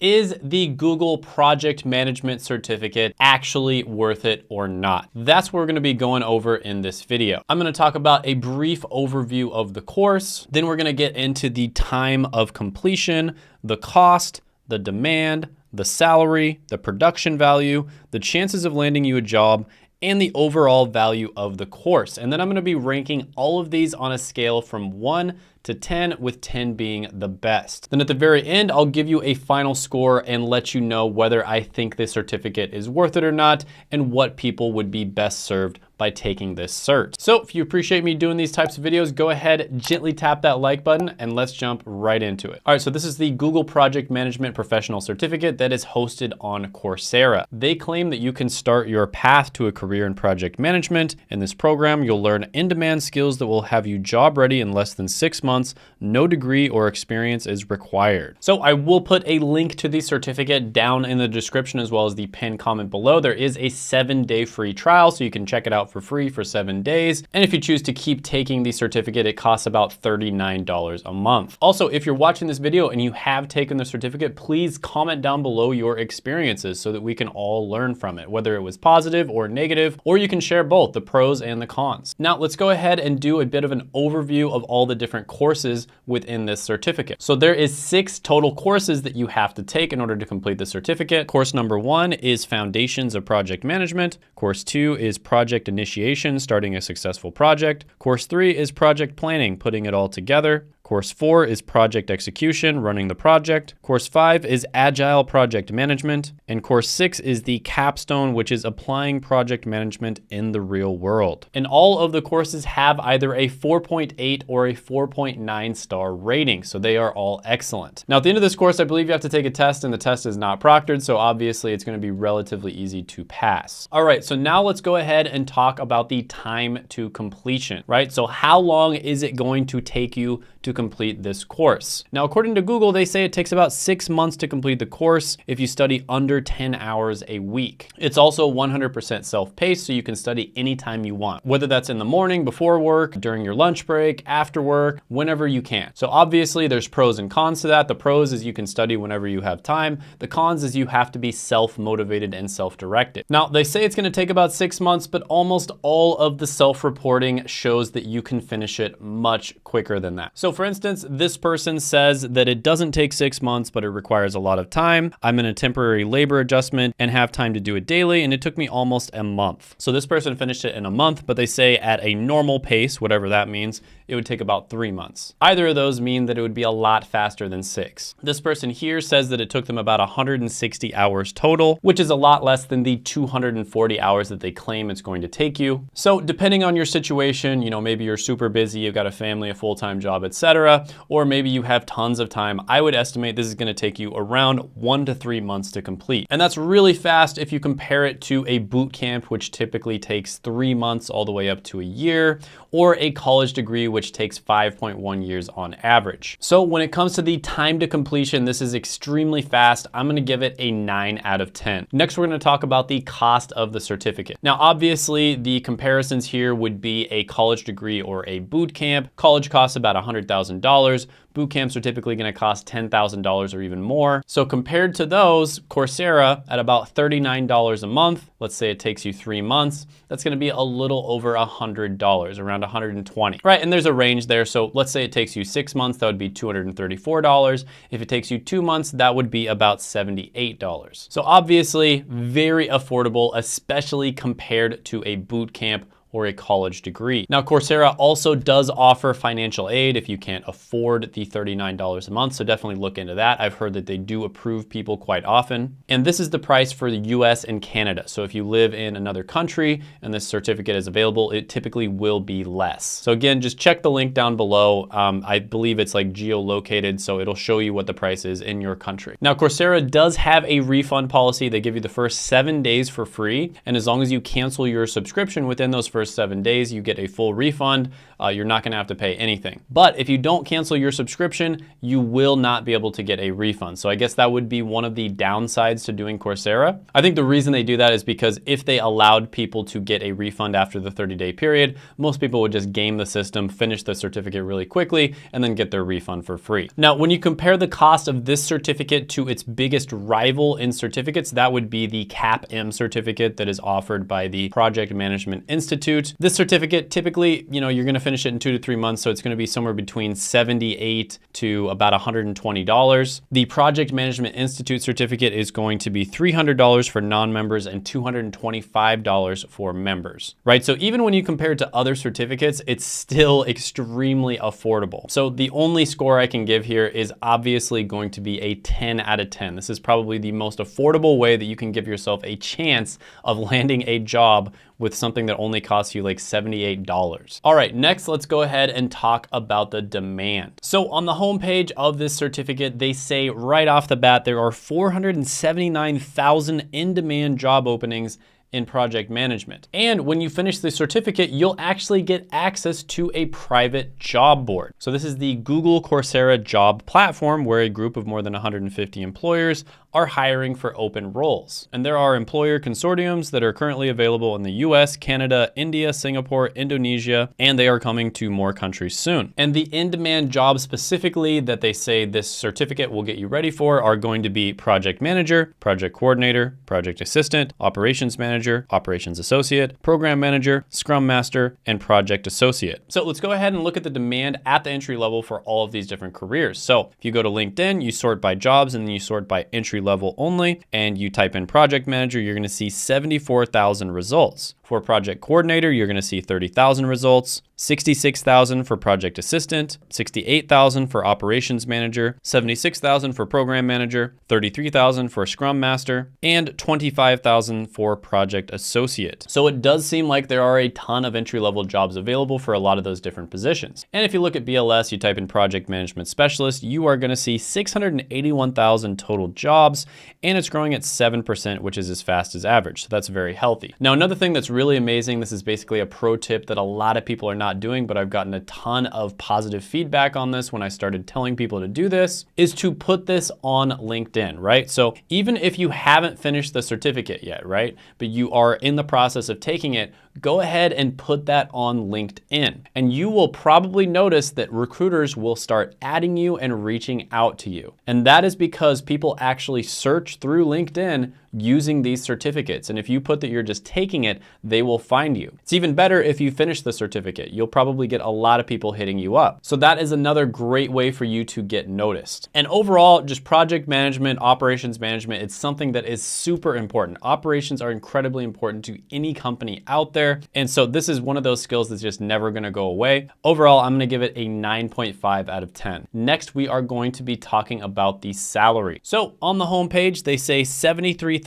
Is the Google Project Management Certificate actually worth it or not? That's what we're gonna be going over in this video. I'm gonna talk about a brief overview of the course. Then we're gonna get into the time of completion, the cost, the demand, the salary, the production value, the chances of landing you a job, and the overall value of the course. And then I'm gonna be ranking all of these on a scale from 1 to 10, with 10 being the best. Then at the very end, I'll give you a final score and let you know whether I think this certificate is worth it or not, and what people would be best served by taking this cert. So if you appreciate me doing these types of videos, go ahead, gently tap that like button, and let's jump right into it. All right, so this is the Google Project Management Professional Certificate that is hosted on Coursera. They claim that you can start your path to a career in project management. In this program, you'll learn in-demand skills that will have you job ready in less than 6 months. No degree or experience is required. So I will put a link to the certificate down in the description, as well as the pinned comment below. There is a 7-day free trial, so you can check it out for free for 7 days. And if you choose to keep taking the certificate, it costs about $39 a month. Also, if you're watching this video and you have taken the certificate, please comment down below your experiences so that we can all learn from it, whether it was positive or negative, or you can share both the pros and the cons. Now let's go ahead and do a bit of an overview of all the different courses within this certificate. So there is 6 total courses that you have to take in order to complete the certificate. Course number 1 is Foundations of Project Management. Course 2 is Project Initiation, starting a successful project. Course 3 is Project Planning, putting it all together. Course 4 is Project Execution, running the project. Course 5 is Agile Project Management. And Course 6 is the capstone, which is Applying Project Management in the Real World. And all of the courses have either a 4.8 or a 4.9 star rating, so they are all excellent. Now at the end of this course, I believe you have to take a test, and the test is not proctored, so obviously it's gonna be relatively easy to pass. All right, so now let's go ahead and talk about the time to completion, right? So how long is it going to take you to complete this course? Now, according to Google, they say it takes about 6 months to complete the course if you study under 10 hours a week. It's also 100% self-paced, so you can study anytime you want, whether that's in the morning, before work, during your lunch break, after work, whenever you can. So obviously there's pros and cons to that. The pros is you can study whenever you have time. The cons is you have to be self-motivated and self-directed. Now, they say it's gonna take about 6 months, but almost all of the self-reporting shows that you can finish it much quicker than that. So for instance, this person says that it doesn't take 6 months, but it requires a lot of time. I'm in a temporary labor adjustment and have time to do it daily, and it took me almost a month. So this person finished it in a month, but they say at a normal pace, whatever that means, it would take about 3 months. Either of those mean that it would be a lot faster than 6. This person here says that it took them about 160 hours total, which is a lot less than the 240 hours that they claim it's going to take you. So depending on your situation, you know, maybe you're super busy, you've got a family, a full-time job, etc., or maybe you have tons of time, I would estimate this is gonna take you around 1 to 3 months to complete. And that's really fast if you compare it to a boot camp, which typically takes 3 months all the way up to a year, or a college degree, which takes 5.1 years on average. So when it comes to the time to completion, this is extremely fast. I'm gonna give it a 9 out of 10. Next, we're gonna talk about the cost of the certificate. Now, obviously, the comparisons here would be a college degree or a boot camp. College costs about $100,000. Boot camps are typically gonna cost $10,000 or even more. So compared to those, Coursera at about $39 a month, let's say it takes you 3 months, that's gonna be a little over $100, around $120, right? And there's a range there. So let's say it takes you 6 months, that would be $234. If it takes you 2 months, that would be about $78. So obviously very affordable, especially compared to a boot camp or a college degree. Now, Coursera also does offer financial aid if you can't afford the $39 a month, so definitely look into that. I've heard that they do approve people quite often. And this is the price for the US and Canada. So if you live in another country and this certificate is available, it typically will be less. So again, just check the link down below. I believe it's like geo-located, so it'll show you what the price is in your country. Now, Coursera does have a refund policy. They give you the first 7 days for free, and as long as you cancel your subscription within those first first 7 days, you get a full refund. You're not gonna have to pay anything. But if you don't cancel your subscription, you will not be able to get a refund. So I guess that would be one of the downsides to doing Coursera. I think the reason they do that is because if they allowed people to get a refund after the 30-day period, most people would just game the system, finish the certificate really quickly, and then get their refund for free. Now, when you compare the cost of this certificate to its biggest rival in certificates, that would be the CAPM certificate that is offered by the Project Management Institute. This certificate, typically, you're gonna finish it in 2 to 3 months, so it's gonna be somewhere between $78 to about $120. The Project Management Institute certificate is going to be $300 for non-members and $225 for members, right? So even when you compare it to other certificates, it's still extremely affordable. So the only score I can give here is obviously going to be a 10 out of 10. This is probably the most affordable way that you can give yourself a chance of landing a job with something that only costs you like $78. All right, next let's go ahead and talk about the demand. So on the homepage of this certificate, they say right off the bat, there are 479,000 in-demand job openings in project management. And when you finish the certificate, you'll actually get access to a private job board. So this is the Google Coursera job platform where a group of more than 150 employers are hiring for open roles. And there are employer consortiums that are currently available in the US, Canada, India, Singapore, Indonesia, and they are coming to more countries soon. And the in-demand jobs specifically that they say this certificate will get you ready for are going to be project manager, project coordinator, project assistant, operations manager, operations associate, program manager, scrum master, and project associate. So let's go ahead and look at the demand at the entry level for all of these different careers. So if you go to LinkedIn, you sort by jobs and then you sort by entry level only, and you type in project manager, you're gonna see 74,000 results. For project coordinator, you're gonna see 30,000 results, 66,000 for project assistant, 68,000 for operations manager, 76,000 for program manager, 33,000 for scrum master, and 25,000 for project associate. So it does seem like there are a ton of entry-level jobs available for a lot of those different positions. And if you look at BLS, you type in project management specialist, you are gonna see 681,000 total jobs, and it's growing at 7%, which is as fast as average. So that's very healthy. Now, another thing that's really amazing, this is basically a pro tip that a lot of people are not doing, but I've gotten a ton of positive feedback on this when I started telling people to do this, is to put this on LinkedIn, right? So even if you haven't finished the certificate yet, right, but you are in the process of taking it, go ahead and put that on LinkedIn. And you will probably notice that recruiters will start adding you and reaching out to you. And that is because people actually search through LinkedIn using these certificates. And if you put that you're just taking it, they will find you. It's even better if you finish the certificate. You'll probably get a lot of people hitting you up. So that is another great way for you to get noticed. And overall, just project management, operations management, it's something that is super important. Operations are incredibly important to any company out there. And so this is one of those skills that's just never gonna go away. Overall, I'm gonna give it a 9.5 out of 10. Next, we are going to be talking about the salary. So on the homepage, they say $73,000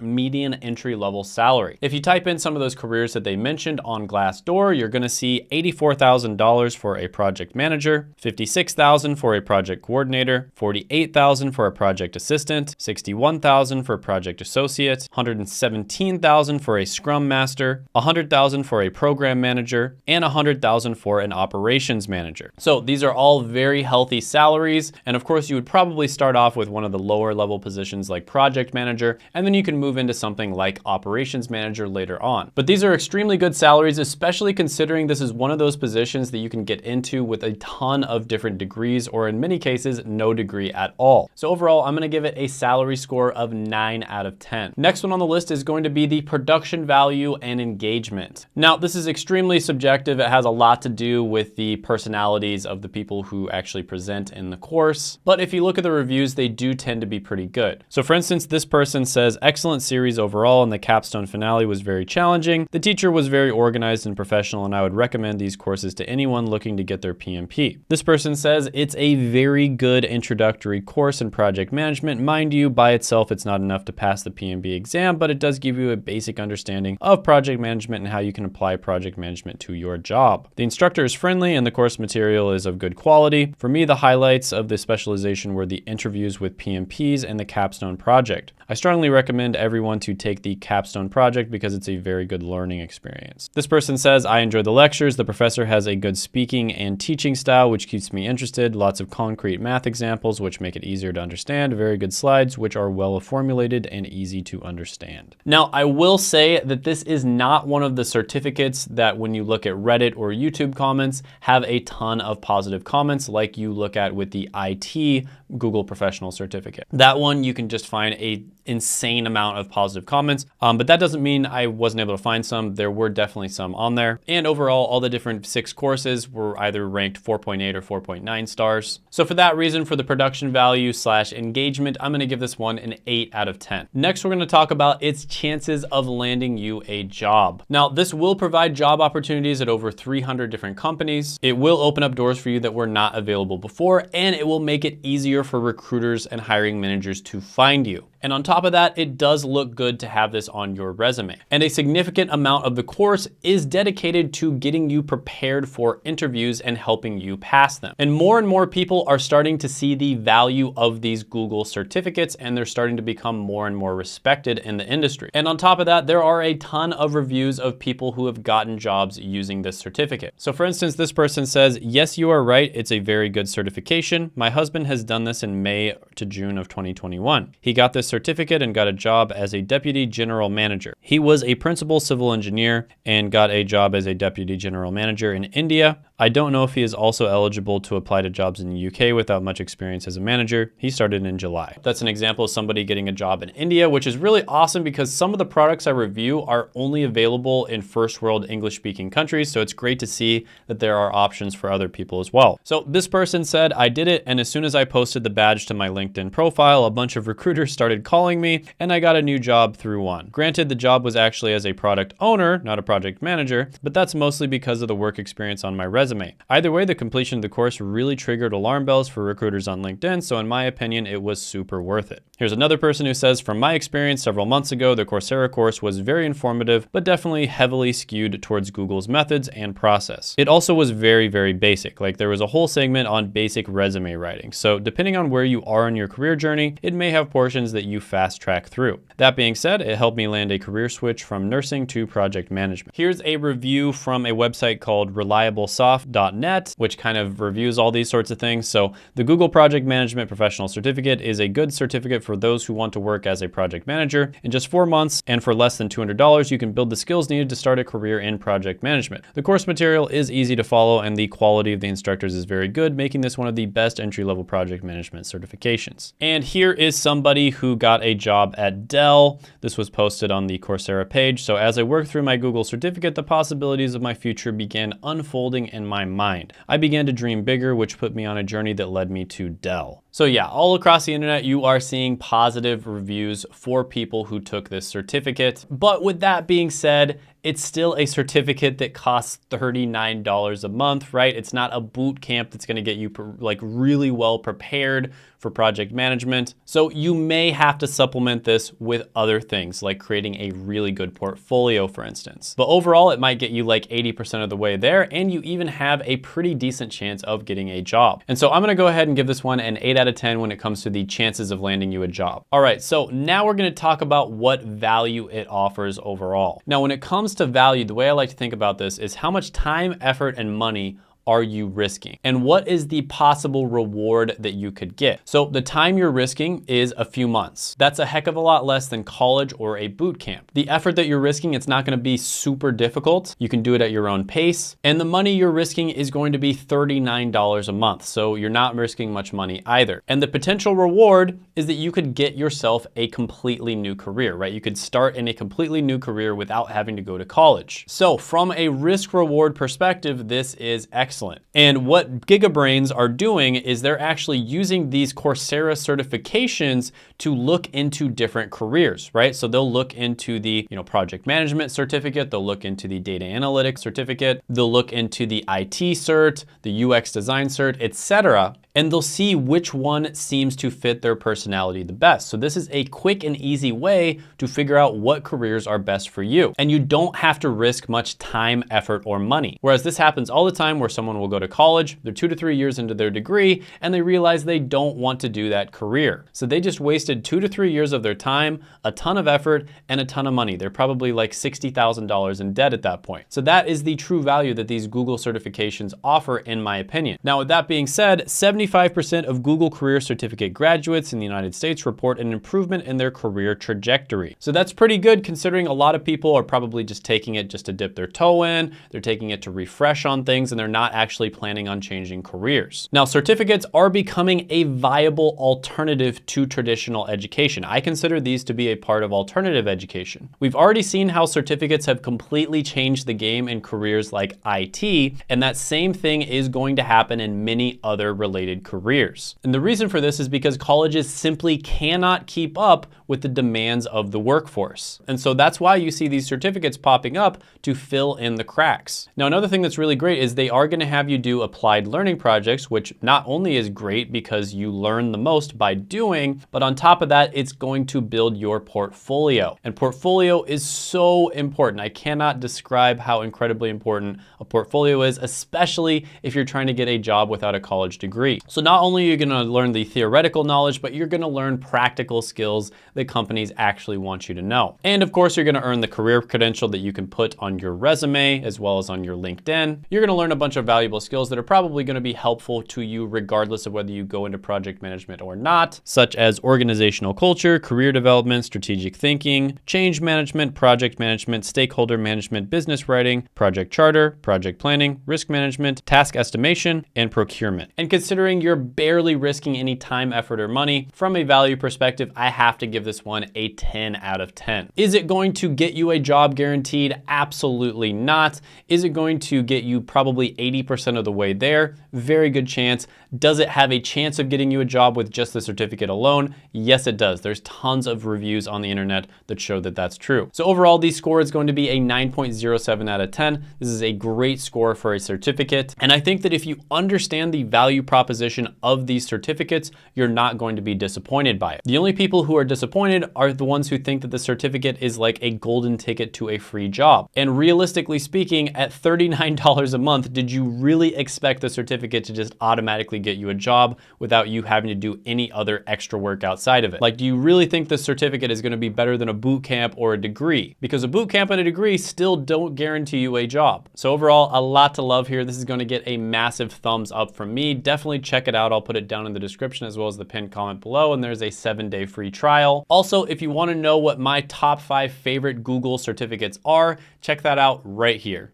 median entry-level salary. If you type in some of those careers that they mentioned on Glassdoor, you're gonna see $84,000 for a project manager, $56,000 for a project coordinator, $48,000 for a project assistant, $61,000 for a project associate, $117,000 for a scrum master, $100,000 for a program manager, and $100,000 for an operations manager. So these are all very healthy salaries. And of course, you would probably start off with one of the lower level positions like project manager, and then you can move into something like operations manager later on. But these are extremely good salaries, especially considering this is one of those positions that you can get into with a ton of different degrees, or in many cases, no degree at all. So overall, I'm gonna give it a salary score of 9 out of 10. Next one on the list is going to be the production value and engagement. Now, this is extremely subjective. It has a lot to do with the personalities of the people who actually present in the course. But if you look at the reviews, they do tend to be pretty good. So for instance, this person says, excellent series overall, and the capstone finale was very challenging. The teacher was very organized and professional, and I would recommend these courses to anyone looking to get their PMP. This person says, it's a very good introductory course in project management. Mind you, by itself, it's not enough to pass the PMP exam, but it does give you a basic understanding of project management and how you can apply project management to your job. The instructor is friendly and the course material is of good quality. For me, the highlights of the specialization were the interviews with PMPs and the capstone project. I strongly recommend everyone to take the capstone project because it's a very good learning experience. This person says, I enjoy the lectures. The professor has a good speaking and teaching style, which keeps me interested. Lots of concrete math examples, which make it easier to understand. Very good slides, which are well formulated and easy to understand. Now, I will say that this is not one of the certificates that when you look at Reddit or YouTube comments have a ton of positive comments like you look at with the IT Google Professional Certificate. That one, you can just find a insane amount of positive comments, but that doesn't mean I wasn't able to find some. There were definitely some on there. And overall, all the different 6 courses were either ranked 4.8 or 4.9 stars. So for that reason, for the production value / engagement, I'm gonna give this one an 8 out of 10. Next, we're gonna talk about its chances of landing you a job. Now, this will provide job opportunities at over 300 different companies. It will open up doors for you that were not available before, and it will make it easier for recruiters and hiring managers to find you. And on top of that, it does look good to have this on your resume. And a significant amount of the course is dedicated to getting you prepared for interviews and helping you pass them. And more people are starting to see the value of these Google certificates, and they're starting to become more and more respected in the industry. And on top of that, there are a ton of reviews of people who have gotten jobs using this certificate. So for instance, this person says, yes, you are right. It's a very good certification. My husband has done this in May to June of 2021. He got this certificate and got a job as a deputy general manager. He was a principal civil engineer and got a job as a deputy general manager in India. I don't know if he is also eligible to apply to jobs in the UK without much experience as a manager. He started in July. That's an example of somebody getting a job in India, which is really awesome because some of the products I review are only available in first world English speaking countries. So it's great to see that there are options for other people as well. So this person said, I did it. And as soon as I posted the badge to my LinkedIn profile, a bunch of recruiters started calling me and I got a new job through one. Granted, the job was actually as a product owner, not a project manager, but that's mostly because of the work experience on my resume. Either way, the completion of the course really triggered alarm bells for recruiters on LinkedIn, so in my opinion, it was super worth it. Here's another person who says, from my experience several months ago, the Coursera course was very informative, but definitely heavily skewed towards Google's methods and process. It also was very, very basic. Like there was a whole segment on basic resume writing. So depending on where you are in your career journey, it may have portions that you fast track through. That being said, it helped me land a career switch from nursing to project management. Here's a review from a website called reliablesoft.net, which kind of reviews all these sorts of things. So the Google Project Management Professional Certificate is a good certificate for those who want to work as a project manager. In just 4 months and for less than $200, you can build the skills needed to start a career in project management. The course material is easy to follow and the quality of the instructors is very good, making this one of the best entry-level project management certifications. And here is somebody who got a job at Dell. This was posted on the Coursera page. So as I worked through my Google certificate, the possibilities of my future began unfolding in my mind. I began to dream bigger, which put me on a journey that led me to Dell. So yeah, all across the internet, you are seeing positive reviews for people who took this certificate. But with that being said, it's still a certificate that costs $39 a month, right? It's not a boot camp that's gonna get you like really well prepared for project management. So you may have to supplement this with other things like creating a really good portfolio, for instance. But overall, it might get you like 80% of the way there, and you even have a pretty decent chance of getting a job. And so I'm gonna go ahead and give this one an 8 out of 10 when it comes to the chances of landing you a job. All right, so now we're gonna talk about what value it offers overall. Now, when it comes to value, the way I like to think about this is how much time, effort, and money are you risking? And what is the possible reward that you could get? So the time you're risking is a few months. That's a heck of a lot less than college or a boot camp. The effort that you're risking, it's not gonna be super difficult. You can do it at your own pace. And the money you're risking is going to be $39 a month. So you're not risking much money either. And the potential reward is that you could get yourself a completely new career, right? You could start in a completely new career without having to go to college. So from a risk reward perspective, this is excellent. And what GigaBrains are doing is they're actually using these Coursera certifications to look into different careers, right? So they'll look into the project management certificate, they'll look into the data analytics certificate, they'll look into the IT cert, the UX design cert, etc. and they'll see which one seems to fit their personality the best. So this is a quick and easy way to figure out what careers are best for you. And you don't have to risk much time, effort, or money. Whereas this happens all the time where someone will go to college, they're 2 to 3 years into their degree, and they realize they don't want to do that career. So they just wasted 2 to 3 years of their time, a ton of effort, and a ton of money. They're probably like $60,000 in debt at that point. So that is the true value that these Google certifications offer, in my opinion. Now, with that being said, 75% of Google career certificate graduates in the United States report an improvement in their career trajectory. So that's pretty good considering a lot of people are probably just taking it just to dip their toe in, they're taking it to refresh on things, and they're not actually planning on changing careers. Now, certificates are becoming a viable alternative to traditional education. I consider these to be a part of alternative education. We've already seen how certificates have completely changed the game in careers like IT, and that same thing is going to happen in many other related careers. And the reason for this is because colleges simply cannot keep up with the demands of the workforce. And so that's why you see these certificates popping up to fill in the cracks. Now, another thing that's really great is they are going to have you do applied learning projects, which not only is great because you learn the most by doing, but on top of that, it's going to build your portfolio. And portfolio is so important. I cannot describe how incredibly important a portfolio is, especially if you're trying to get a job without a college degree. So not only are you going to learn the theoretical knowledge, but you're going to learn practical skills that companies actually want you to know. And of course, you're going to earn the career credential that you can put on your resume as well as on your LinkedIn. You're going to learn a bunch of valuable skills that are probably going to be helpful to you regardless of whether you go into project management or not, such as organizational culture, career development, strategic thinking, change management, project management, stakeholder management, business writing, project charter, project planning, risk management, task estimation, and procurement. And considering you're barely risking any time, effort, or money, from a value perspective, I have to give this one a 10 out of 10. Is it going to get you a job guaranteed? Absolutely not. Is it going to get you probably 80% of the way there? Very good chance. Does it have a chance of getting you a job with just the certificate alone? Yes, it does. There's tons of reviews on the internet that show that that's true. So overall, the score is going to be a 9.07 out of 10. This is a great score for a certificate. And I think that if you understand the value proposition of these certificates, you're not going to be disappointed by it. The only people who are disappointed are the ones who think that the certificate is like a golden ticket to a free job. And realistically speaking, at $39 a month, did you really expect the certificate to just automatically get you a job without you having to do any other extra work outside of it? Like, do you really think the certificate is going to be better than a boot camp or a degree? Because a boot camp and a degree still don't guarantee you a job. So overall, a lot to love here. This is going to get a massive thumbs up from me. Definitely check it out. I'll put it down in the description as well as the pinned comment below, and there's a 7-day free trial. Also, if you want to know what my top 5 favorite Google certificates are, check that out right here.